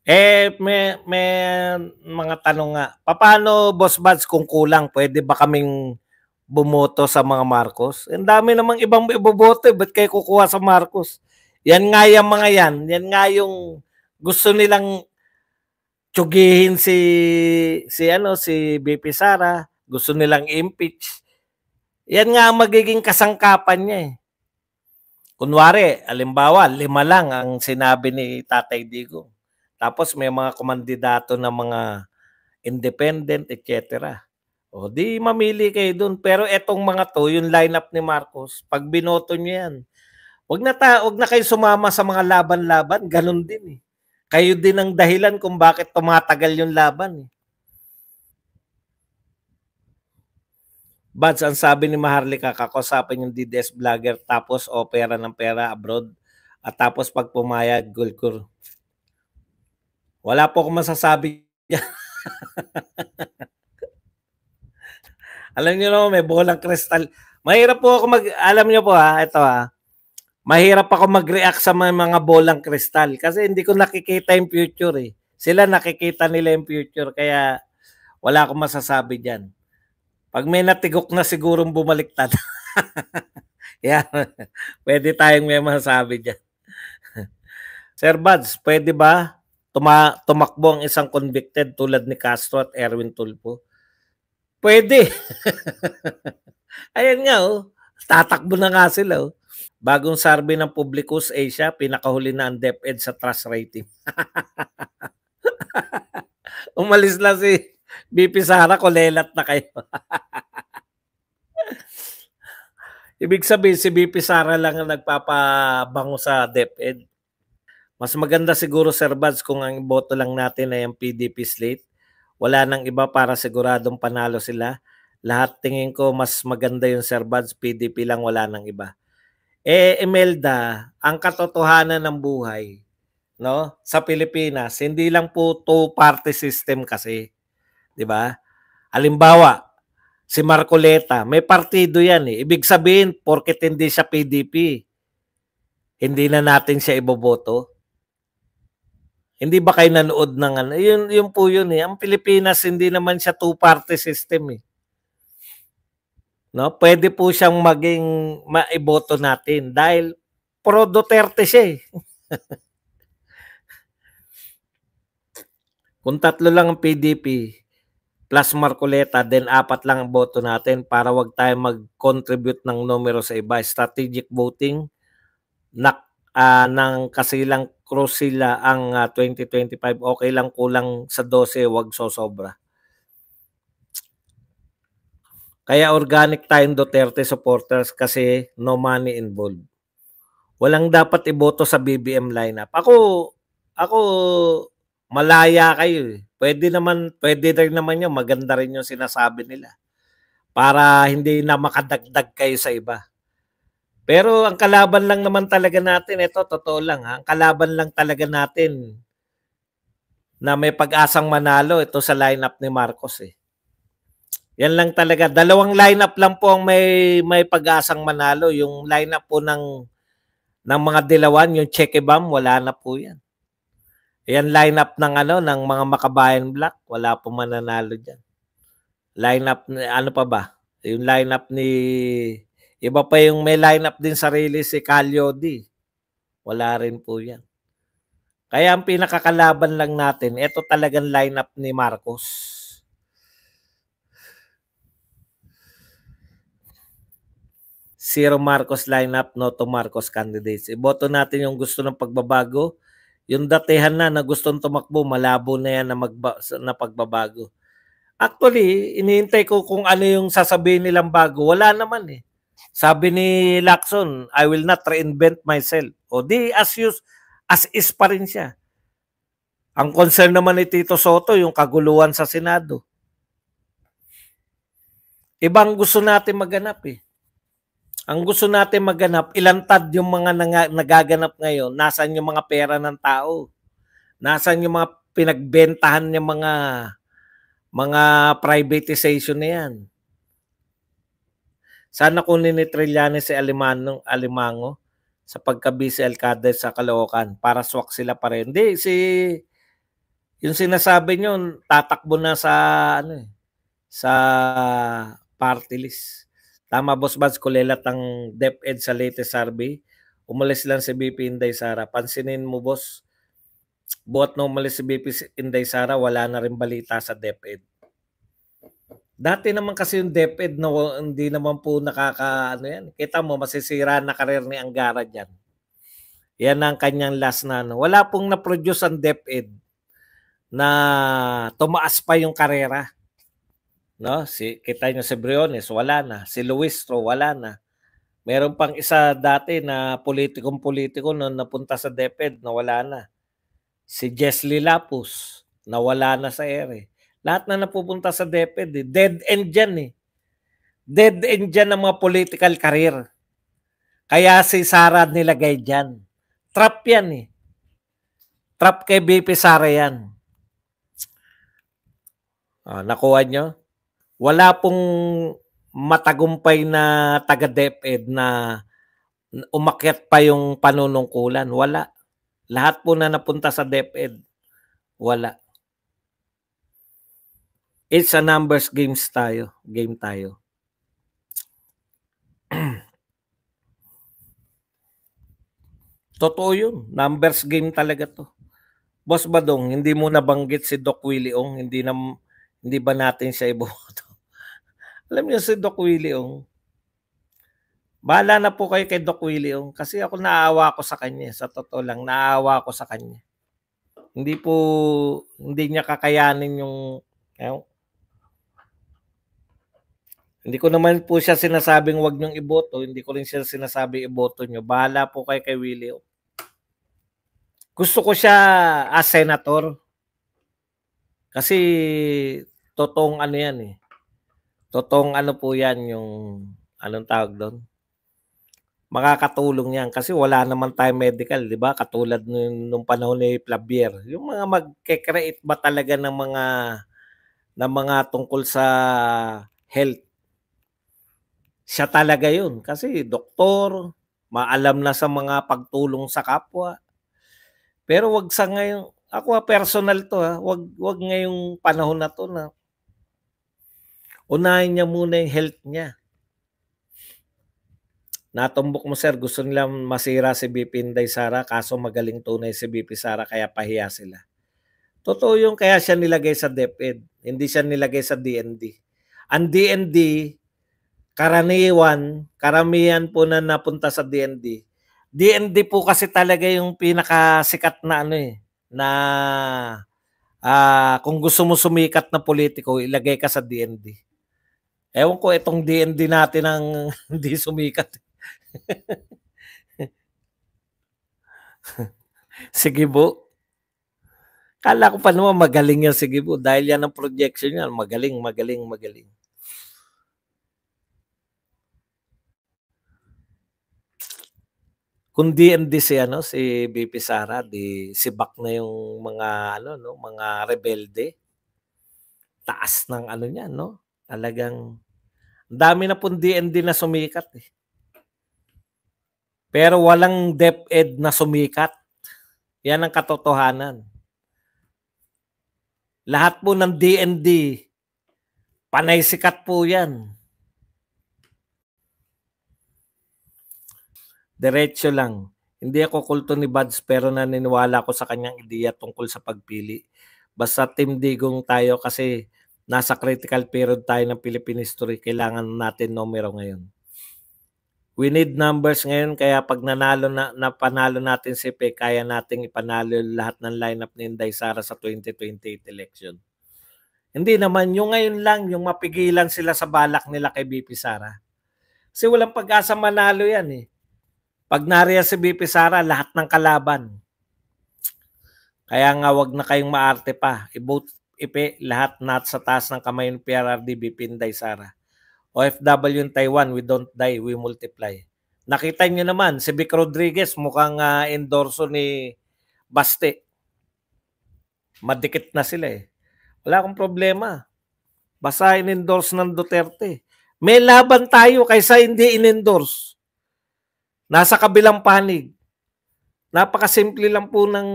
May mga tanong nga. Paano, Boss Buds, kung kulang, pwede ba kaming bumoto sa mga Marcos? Ang dami namang ibang iboboto, ba't kayo kukuha sa Marcos? Yan nga yung mga yan nga yung gusto nilang tsugihin si BP Sara, gusto nilang impeach. Yan nga ang magiging kasangkapan niya eh. Kunwari, alimbawa, 5 lang ang sinabi ni Tatay Digong. Tapos may mga kumandidato na mga independent, etc. O di mamili kayo dun. Pero etong mga to, yung lineup ni Marcos, pag binoto nyo yan, wag na kayo sumama sa mga laban-laban, ganun din eh. Kayo din ang dahilan kung bakit tumatagal yung laban eh. Buds, ang sabi ni Maharlika, kakusapin yung DDS vlogger tapos opera ng pera abroad at tapos pag pumayag, gulkur. Wala po akong masasabi yan. Alam niyo naman, may bolang kristal. Mahirap po ako alam niyo po ito mahirap ako mag-react sa mga bolang kristal kasi hindi ko nakikita yung future eh. Sila nakikita nila yung future kaya wala akong masasabi diyan. Pag may natigok na sigurong bumaliktad. Yan. Pwede tayong may masasabi diyan. Sir Buds, pwede ba tumakbo ang isang convicted tulad ni Castro at Erwin Tulfo? Pwede. Ayan nga tatakbo na nga sila Bagong survey ng Publicus Asia, pinakahuli na ang DepEd sa trust rating. Umalis na si BP Sara, kulelat na kayo. Ibig sabihin, si BP Sara lang ang nagpapabango sa DepEd. Mas maganda siguro, Sir Buds, kung ang boto lang natin ay ang PDP slate. Wala nang iba para siguradong panalo sila. Lahat tingin ko mas maganda yung Sir Buds, PDP lang, wala nang iba. Imelda, ang katotohanan ng buhay, no, sa Pilipinas, hindi lang po two-party system kasi, 'di ba? Halimbawa, si Marcoleta, may partido 'yan eh. Ibig sabihin, porket hindi siya PDP, hindi na natin siya iboboto. Hindi ba kayo nanood ng ano? Yun po yun eh. Ang Pilipinas, hindi naman siya two-party system eh. No, pwede po siyang maging maiboto natin dahil pro Duterte siya eh. Kung 3 lang ang PDP plus Marcoleta, then 4 lang ang boto natin para wag tayo mag-contribute ng numero sa iba. Strategic voting ng kasilang Cruz sila ang 2025. Okay lang, kulang sa 12, wag sosobra. Kaya organic tayong Duterte supporters kasi no money involved. Walang dapat iboto sa BBM lineup. Ako malaya kayo eh. Pwede rin naman yun. Maganda rin yung sinasabi nila. Para hindi na makadagdag kayo sa iba. Pero ang kalaban lang naman talaga natin, ito totoo lang ang kalaban lang talaga natin na may pag-asang manalo, ito sa lineup ni Marcos eh. Yan lang talaga. Dalawang lineup lang po ang may pag-asang manalo. Yung lineup po ng mga Dilawan, yung Chekebam, wala na po yan. Yan lineup ng ng mga Makabayan Black, wala po mananalo diyan. Lineup ano pa ba? Yung lineup ni iba pa yung may lineup din sarili si Calyodi. Wala rin po yan. Kaya ang pinakakalaban lang natin, ito talagang lineup ni Marcos. Zero Marcos lineup, no to Marcos candidates. Iboto natin yung gusto ng pagbabago. Yung datihan na gustong tumakbo, malabo na yan na pagbabago. Actually, inihintay ko kung ano yung sasabihin nilang bago. Wala naman eh. Sabi ni Lacson, I will not reinvent myself. O di as is pa rin siya. Ang concern naman ni Tito Soto, yung kaguluhan sa Senado. Ibang gusto natin maganap eh. Ang gusto natin maganap, ilantad yung mga nagaganap ngayon, nasaan yung mga pera ng tao, nasaan yung mga pinagbentahan ng mga privatization na yan. Sana kunin ni Trillanes si Alimango sa pagka-vice alcalde sa Caloocan para swak sila pa rin. Hindi, Yung sinasabi nyo, tatakbo na sa, ano eh, sa party list. Tama, Boss Bads, kulelat ang DepEd sa latest survey. Umalis lang si BP Inday Sara. Pansinin mo, boss, buhat na umalis si BP Inday Sara, wala na rin balita sa DepEd. Dati naman kasi yung DepEd, no, hindi naman po ano yan. Kita mo, masisira na karir ni Angara dyan. Yan ang kanyang last na. No. Wala pong na-produce ang DepEd na tumaas pa yung karera. No? Kita nyo si Briones, wala na. Si Luistro, wala na. Meron pang isa dati na politikong-politiko noon napunta sa DepEd na wala na. Si Jesly Lapus, nawala na sa ere. Lahat na napupunta sa DepEd. Eh. Dead end dyan eh. Dead end dyan ang mga political career. Kaya si Sara nilagay dyan. Trap yan eh. Trap kay BP Sara yan. Nakuha nyo? Wala pong matagumpay na taga-DepEd na umakyat pa yung panunungkulan. Wala. Lahat po na napunta sa DepEd. Wala. It's a numbers game tayo. Totoo yun. Numbers game talaga to. Boss Badong, hindi mo nabanggit si Doc Willie Ong. Hindi ba natin siya iboto? Alam niyo si Doc Willie Ong, bahala na po kayo kay Doc Willie Ong kasi ako naawa ko sa kanya. Sa totoo lang, naawa ko sa kanya. Hindi niya kakayanin yung hindi ko naman po siya sinasabing wag niyong iboto. Hindi ko rin siya sinasabing iboto niyo. Bahala po kayo kay Willie Ong. Gusto ko siya as senator. Kasi totoong ano yan eh. Totoong ano po yan yung anong tawag doon? Makakatulong yan kasi wala naman tayo medical, di ba? Katulad nung panahon ni Flavier. Yung mga magke-create ba talaga ng mga tungkol sa health. Siya talaga yun kasi doktor, maalam na sa mga pagtulong sa kapwa. Pero wag sa ngayon, ako personal to ha, wag ngayong panahon na to na unahin niya muna yung health niya. Natumbok mo sir, gusto nila masira si BP Inday Sara kaso magaling tunay si BP Sara kaya pahiya sila. Totoo yung kaya siya nilagay sa DepEd, hindi siya nilagay sa DND. Ang DND, karamihan po na napunta sa DND. DND po kasi talaga yung pinakasikat na ano eh, na kung gusto mo sumikat na politiko, ilagay ka sa DND. Ewan ko itong DND natin ang hindi sumikat. Sige po. Kala ko pa naman magaling yan si Gibo dahil yan ang projection niya. Magaling. Kung DND si BP Sara, di sibak na yung mga mga rebelde. Taas ng ano niya, no? Talagang dami na pong DND na sumikat eh. Pero walang DepEd na sumikat. Yan ang katotohanan. Lahat po ng DND, panay sikat po yan. Diretso lang. Hindi ako kulto ni Buds pero naniniwala ko sa kanyang ideya tungkol sa pagpili. Basta Team Digong tayo kasi nasa critical period tayo ng Philippine history. Kailangan natin numero ngayon. We need numbers ngayon kaya pag napanalo natin si Pe, kaya nating ipanalo lahat ng lineup ni Inday Sara sa 2028 election. Hindi naman, yung ngayon lang, yung mapigilan sila sa balak nila kay BP Sara. Kasi walang pag-asa manalo yan eh. Pag nariyan si BP Sara, lahat ng kalaban. Kaya nga wag na kayong maarte pa. I-vote Ipe, lahat sa taas ng kamay ng PRRD, BP Inday Sara. OFW in Taiwan, we don't die, we multiply. Nakita nyo naman, si Vic Rodriguez mukhang endorso ni Baste. Madikit na sila eh. Wala akong problema. Basta in-endorse ng Duterte. May laban tayo kaysa hindi in-endorse. Nasa kabilang panig. Napakasimple lang po ng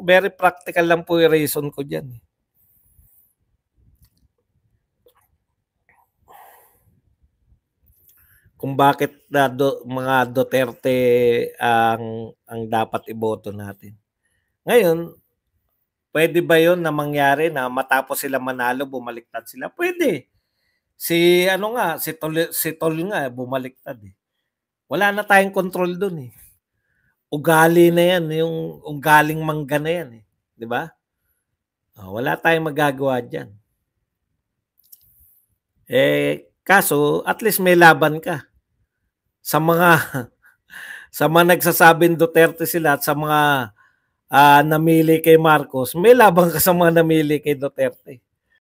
very practical lang po yung reason ko diyan, eh. Kung bakit mga Duterte ang dapat iboto natin. Ngayon, puwede ba 'yun na mangyari na matapos sila manalo bumaliktad sila? Puwede. Si ano nga, si Tol nga bumaliktad, eh. Wala na tayong kontrol dun, eh. Ugali na 'yan, yung ugaling mangga na 'yan, eh, 'di ba? Wala tayong magagawa diyan. Kaso at least may laban ka sa mga sa mga nagsasabing Duterte sila at sa mga, namili kay Marcos, may laban ka sa mga namili kay Duterte.